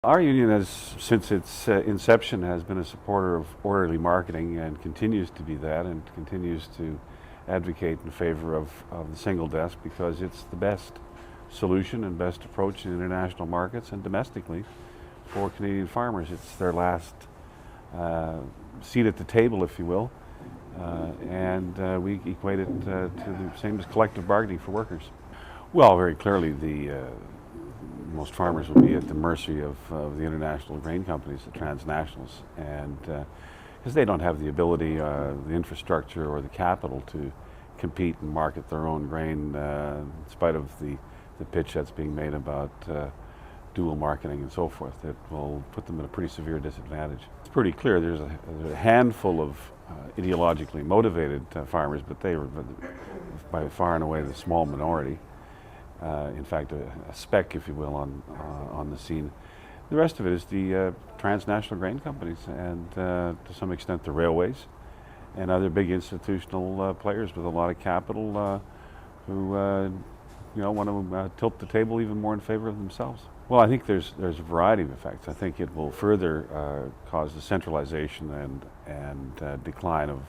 Our union has, since its inception, has been a supporter of orderly marketing and continues to be that, and continues to advocate in favor of the single desk because it's the best solution and best approach in international markets and domestically for Canadian farmers. It's their last seat at the table, if you will, and we equate it to the same as collective bargaining for workers. Well, very clearly most farmers will be at the mercy of the international grain companies, the transnationals, and because they don't have the ability, the infrastructure, or the capital to compete and market their own grain, in spite of the pitch that's being made about dual marketing and so forth. It will put them at a pretty severe disadvantage. It's pretty clear there's a handful of ideologically motivated farmers, but they are by far and away the small minority. In fact, a speck, if you will, on the scene. The rest of it is the transnational grain companies and to some extent the railways and other big institutional players with a lot of capital who want to tilt the table even more in favor of themselves. Well, I think there's a variety of effects. I think it will further cause the centralization and decline of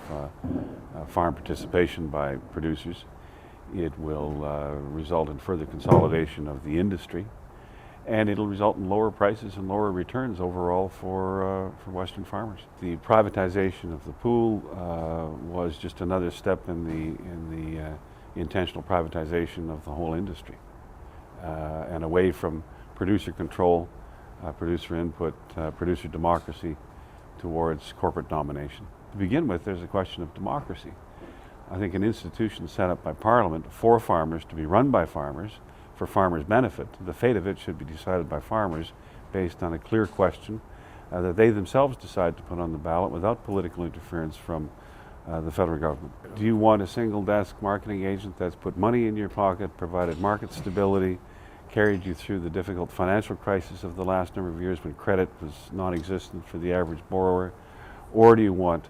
farm participation by producers. It will result in further consolidation of the industry, and it'll result in lower prices and lower returns overall for Western farmers. The privatization of the pool was just another step in the intentional privatization of the whole industry, and away from producer control, producer input, producer democracy towards corporate domination. To begin with, there's a question of democracy. I think an institution set up by Parliament for farmers, to be run by farmers, for farmers' benefit, the fate of it should be decided by farmers based on a clear question that they themselves decide to put on the ballot without political interference from the federal government. Do you want a single desk marketing agent that's put money in your pocket, provided market stability, carried you through the difficult financial crisis of the last number of years when credit was non-existent for the average borrower? Or do you want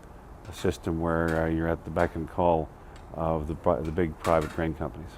a system where you're at the beck and call of the big private grain companies?